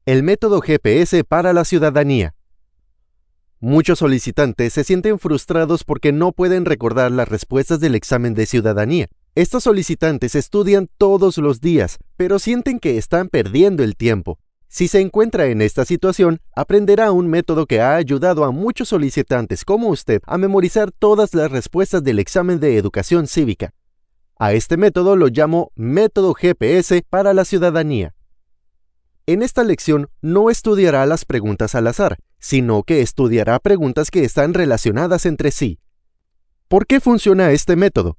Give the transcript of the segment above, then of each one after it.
El método GPS para la ciudadanía. Muchos solicitantes se sienten frustrados porque no pueden recordar las respuestas del examen de ciudadanía. Estos solicitantes estudian todos los días, pero sienten que están perdiendo el tiempo. Si se encuentra en esta situación, aprenderá un método que ha ayudado a muchos solicitantes como usted a memorizar todas las respuestas del examen de educación cívica. A este método lo llamo método GPS para la ciudadanía. En esta lección no estudiará las preguntas al azar, sino que estudiará preguntas que están relacionadas entre sí. ¿Por qué funciona este método?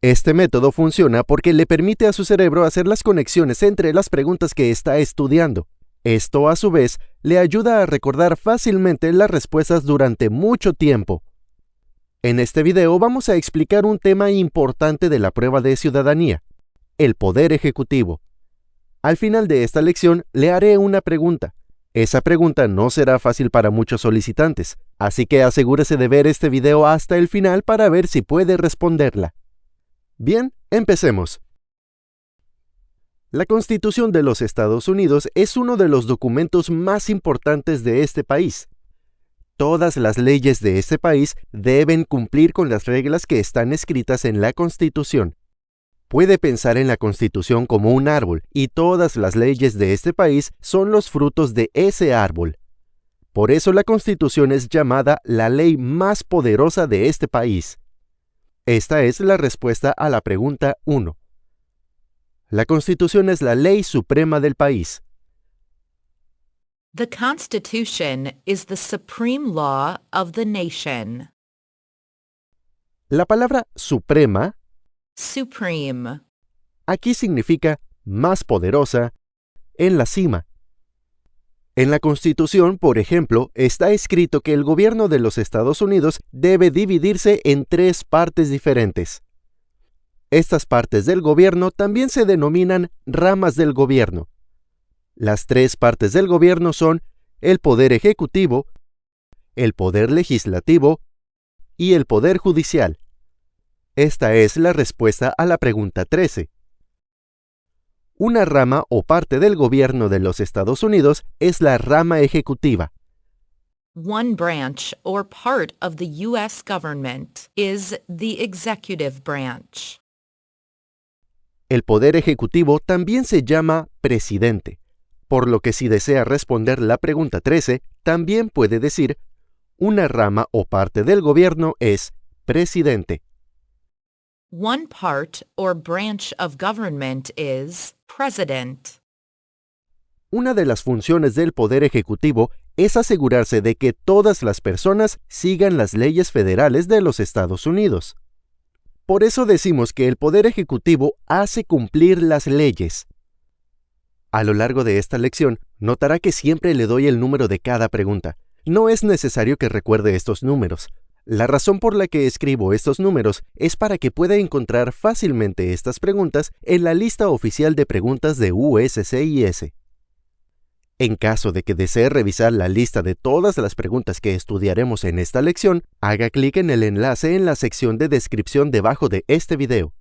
Este método funciona porque le permite a su cerebro hacer las conexiones entre las preguntas que está estudiando. Esto, a su vez, le ayuda a recordar fácilmente las respuestas durante mucho tiempo. En este video vamos a explicar un tema importante de la prueba de ciudadanía: el poder ejecutivo. Al final de esta lección le haré una pregunta. Esa pregunta no será fácil para muchos solicitantes, así que asegúrese de ver este video hasta el final para ver si puede responderla. Bien, empecemos. La Constitución de los Estados Unidos es uno de los documentos más importantes de este país. Todas las leyes de este país deben cumplir con las reglas que están escritas en la Constitución. Puede pensar en la Constitución como un árbol, y todas las leyes de este país son los frutos de ese árbol. Por eso la Constitución es llamada la ley más poderosa de este país. Esta es la respuesta a la pregunta 1. La Constitución es la ley suprema del país. The Constitution is the supreme law of the nation. La palabra suprema Supreme. aquí significa más poderosa, en la cima. En la Constitución, por ejemplo, está escrito que el gobierno de los Estados Unidos debe dividirse en 3 partes diferentes. Estas partes del gobierno también se denominan ramas del gobierno. Las 3 partes del gobierno son el poder ejecutivo, el poder legislativo y el poder judicial. Esta es la respuesta a la pregunta 13. Una rama o parte del gobierno de los Estados Unidos es la rama ejecutiva. One branch or part of the U.S. government is the executive branch. El poder ejecutivo también se llama presidente, por lo que si desea responder la pregunta 13, también puede decir: una rama o parte del gobierno es presidente. One part or branch of government is president. Una de las funciones del poder ejecutivo es asegurarse de que todas las personas sigan las leyes federales de los Estados Unidos. Por eso decimos que el poder ejecutivo hace cumplir las leyes. A lo largo de esta lección, notará que siempre le doy el número de cada pregunta. No es necesario que recuerde estos números. La razón por la que escribo estos números es para que pueda encontrar fácilmente estas preguntas en la lista oficial de preguntas de USCIS. En caso de que desee revisar la lista de todas las preguntas que estudiaremos en esta lección, haga clic en el enlace en la sección de descripción debajo de este video.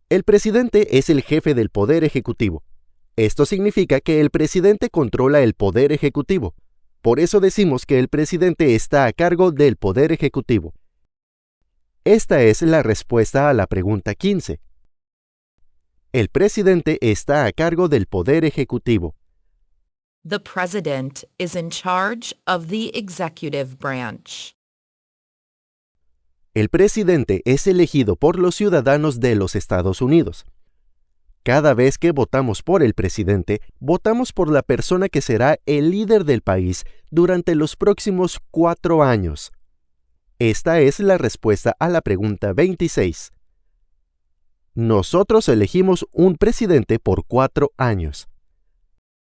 El presidente es el jefe del poder ejecutivo. Esto significa que el presidente controla el poder ejecutivo. Por eso decimos que el presidente está a cargo del poder ejecutivo. Esta es la respuesta a la pregunta 15. El presidente está a cargo del poder ejecutivo. The president is in charge of the executive branch. El presidente es elegido por los ciudadanos de los Estados Unidos. Cada vez que votamos por el presidente, votamos por la persona que será el líder del país durante los próximos 4 años. Esta es la respuesta a la pregunta 26. Nosotros elegimos un presidente por 4 años.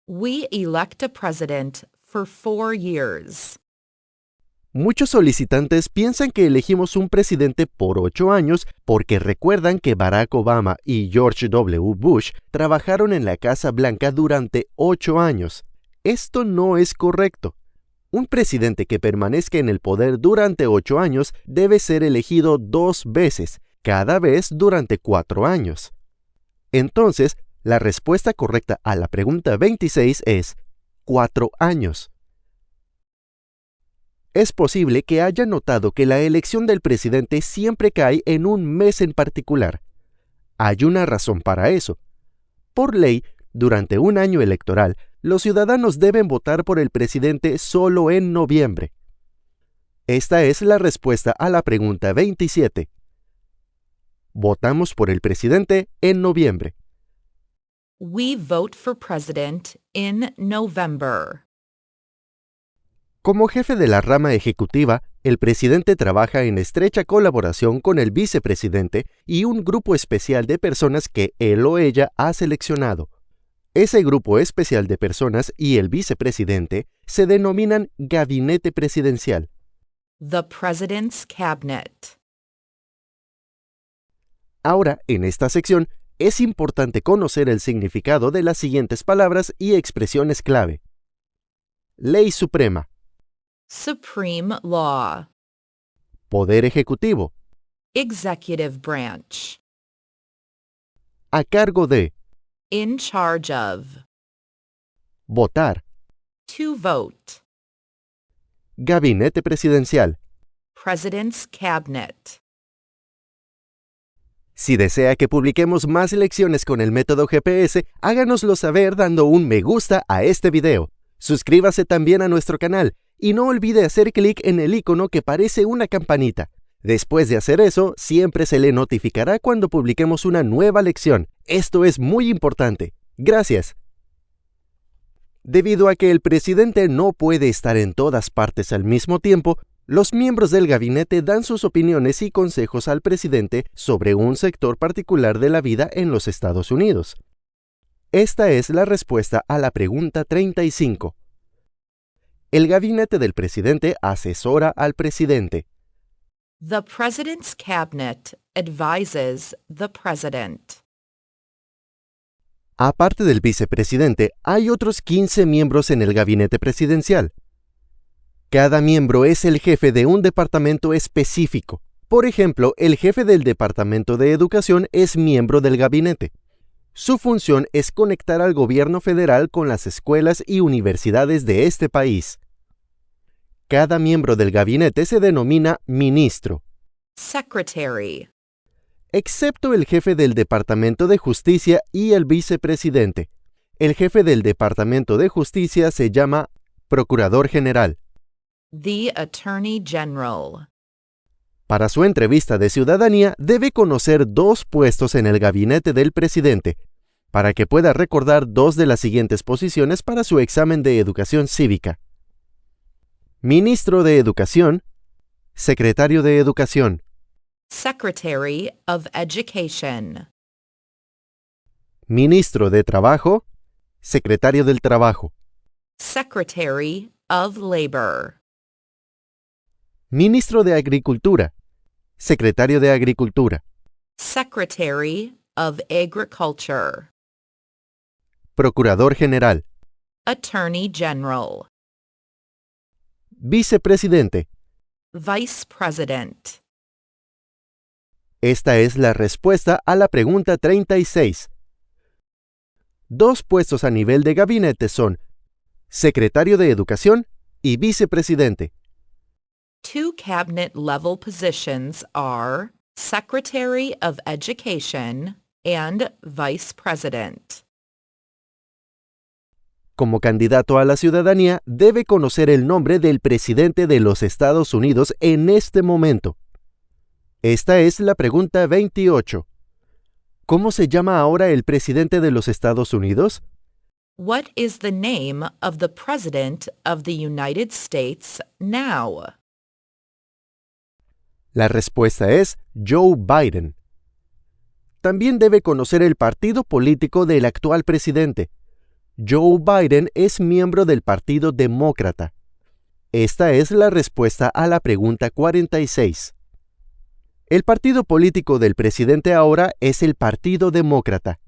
We elect a president for 4 years. Muchos solicitantes piensan que elegimos un presidente por 8 años porque recuerdan que Barack Obama y George W. Bush trabajaron en la Casa Blanca durante 8 años. Esto no es correcto. Un presidente que permanezca en el poder durante 8 años debe ser elegido 2 veces, cada vez durante 4 años. Entonces, La respuesta correcta a la pregunta 26 es 4 años. Es posible que haya notado que la elección del presidente siempre cae en un mes en particular. Hay una razón para eso. Por ley, durante un año electoral, los ciudadanos deben votar por el presidente solo en noviembre. Esta es la respuesta a la pregunta 27. Votamos por el presidente en noviembre. We vote for president in November. Como jefe de la rama ejecutiva, el presidente trabaja en estrecha colaboración con el vicepresidente y un grupo especial de personas que él o ella ha seleccionado. Ese grupo especial de personas y el vicepresidente se denominan gabinete presidencial. The President's Cabinet. Ahora, en esta sección, es importante conocer el significado de las siguientes palabras y expresiones clave. Ley Suprema. Supreme Law. Poder Ejecutivo. Executive Branch. A cargo de. In charge of. Votar. To vote. Gabinete Presidencial. President's Cabinet. Si desea que publiquemos más lecciones con el método GPS, háganoslo saber dando un me gusta a este video. Suscríbase también a nuestro canal y no olvide hacer clic en el icono que parece una campanita. Después de hacer eso, siempre se le notificará cuando publiquemos una nueva lección. Esto es muy importante. Gracias. Debido a que el presidente no puede estar en todas partes al mismo tiempo, los miembros del gabinete dan sus opiniones y consejos al presidente sobre un sector particular de la vida en los Estados Unidos. Esta es la respuesta a la pregunta 35. El gabinete del presidente asesora al presidente. The President's Cabinet advises the President. Aparte del vicepresidente, hay otros 15 miembros en el gabinete presidencial. Cada miembro es el jefe de un departamento específico. Por ejemplo, el jefe del Departamento de Educación es miembro del gabinete. Su función es conectar al gobierno federal con las escuelas y universidades de este país. Cada miembro del gabinete se denomina ministro, Secretary. excepto el jefe del Departamento de Justicia y el vicepresidente. El jefe del Departamento de Justicia se llama Procurador General. The Attorney General. Para su entrevista de ciudadanía, debe conocer 2 puestos en el gabinete del presidente, para que pueda recordar 2 de las siguientes posiciones para su examen de educación cívica. Ministro de Educación, Secretario de Educación, Secretary of Education. Ministro de Trabajo, Secretario del Trabajo, Secretary of Labor. Ministro de Agricultura, Secretario de Agricultura, Secretary of Agriculture. Procurador General, Attorney General. Vicepresidente. Vice President. Esta es la respuesta a la pregunta 36. 2 puestos a nivel de gabinete son Secretario de Educación y Vicepresidente. 2 cabinet-level positions are Secretary of Education and Vice President. Como candidato a la ciudadanía, debe conocer el nombre del presidente de los Estados Unidos en este momento. Esta es la pregunta 28. ¿Cómo se llama ahora el presidente de los Estados Unidos? What is the name of the President of the United States now? La respuesta es Joe Biden. También debe conocer el partido político del actual presidente. Joe Biden es miembro del Partido Demócrata. Esta es la respuesta a la pregunta 46. El partido político del presidente ahora es el Partido Demócrata.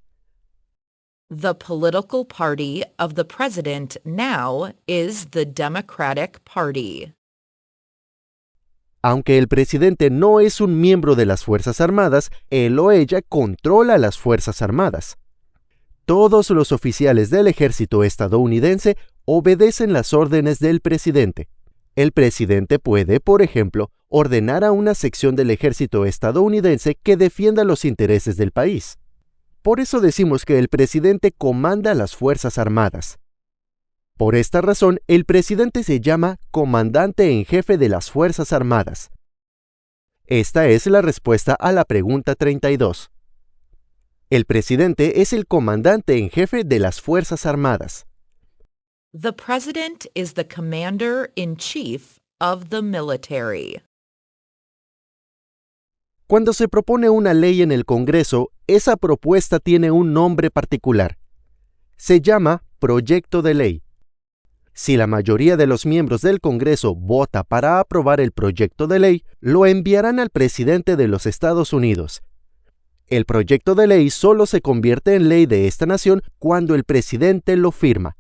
The political party of the President now is the Democratic Party. Aunque el presidente no es un miembro de las Fuerzas Armadas, él o ella controla las Fuerzas Armadas. Todos los oficiales del ejército estadounidense obedecen las órdenes del presidente. El presidente puede, por ejemplo, ordenar a una sección del ejército estadounidense que defienda los intereses del país. Por eso decimos que el presidente comanda las Fuerzas Armadas. Por esta razón, el presidente se llama comandante en jefe de las Fuerzas Armadas. Esta es la respuesta a la pregunta 32. El presidente es el comandante en jefe de las Fuerzas Armadas. The president is the commander-in-chief of the military. Cuando se propone una ley en el Congreso, esa propuesta tiene un nombre particular. Se llama proyecto de ley. Si la mayoría de los miembros del Congreso vota para aprobar el proyecto de ley, lo enviarán al presidente de los Estados Unidos. El proyecto de ley solo se convierte en ley de esta nación cuando el presidente lo firma.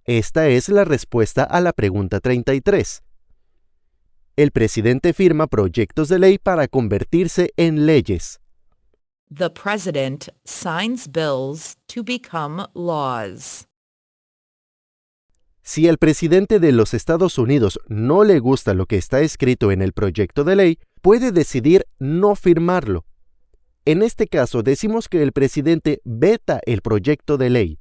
Esta es la respuesta a la pregunta 33. El presidente firma proyectos de ley para convertirse en leyes. The president signs bills to become laws. Si al presidente de los Estados Unidos no le gusta lo que está escrito en el proyecto de ley, puede decidir no firmarlo. En este caso decimos que el presidente veta el proyecto de ley.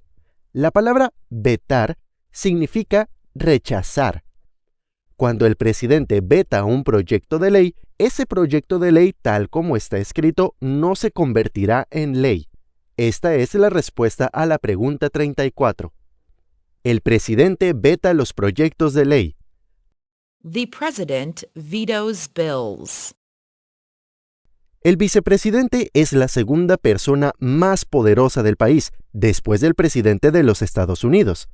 La palabra vetar significa rechazar. Cuando el presidente veta un proyecto de ley, ese proyecto de ley tal como está escrito no se convertirá en ley. Esta es la respuesta a la pregunta 34. El presidente veta los proyectos de ley. The president vetoes bills. El vicepresidente es la segunda persona más poderosa del país, después del presidente de los Estados Unidos.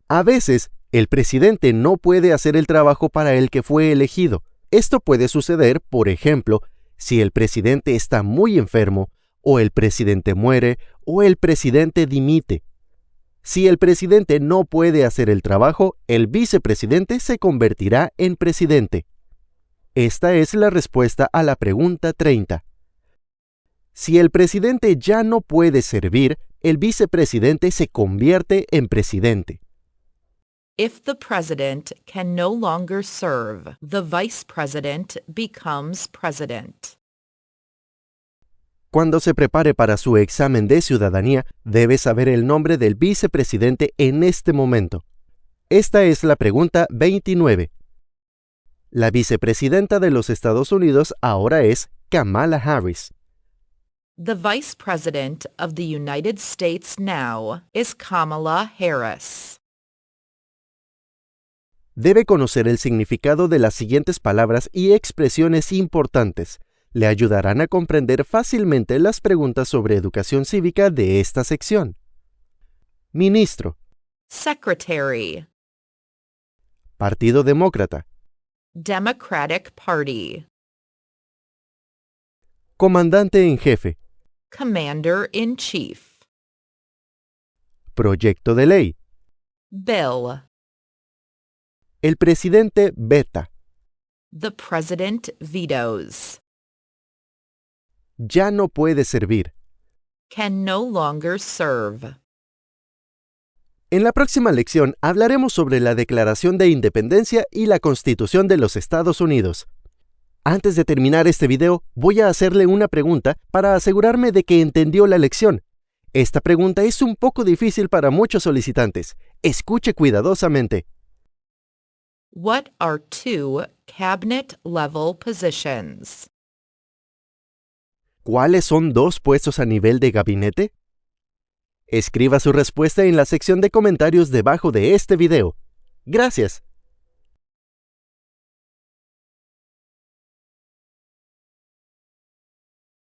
A veces, el presidente no puede hacer el trabajo para el que fue elegido. Esto puede suceder, por ejemplo, si el presidente está muy enfermo, o el presidente muere, o el presidente dimite. Si el presidente no puede hacer el trabajo, el vicepresidente se convertirá en presidente. Esta es la respuesta a la pregunta 30. Si el presidente ya no puede servir, el vicepresidente se convierte en presidente. If the president can no longer serve, the vice president becomes president. Cuando se prepare para su examen de ciudadanía, debe saber el nombre del vicepresidente en este momento. Esta es la pregunta 29. La vicepresidenta de los Estados Unidos ahora es Kamala Harris. The vice president of the United States now is Kamala Harris. Debe conocer el significado de las siguientes palabras y expresiones importantes. Le ayudarán a comprender fácilmente las preguntas sobre educación cívica de esta sección. Ministro. Secretary. Partido Demócrata. Democratic Party. Comandante en jefe. Commander-in-chief. Proyecto de ley. Bill. El presidente veta. The president vetoes. Ya no puede servir. Can no longer serve. En la próxima lección hablaremos sobre la Declaración de Independencia y la Constitución de los Estados Unidos. Antes de terminar este video, voy a hacerle una pregunta para asegurarme de que entendió la lección. Esta pregunta es un poco difícil para muchos solicitantes. Escuche cuidadosamente. What are two cabinet-level positions? ¿Cuáles son dos puestos a nivel de gabinete? Escriba su respuesta en la sección de comentarios debajo de este video. Gracias.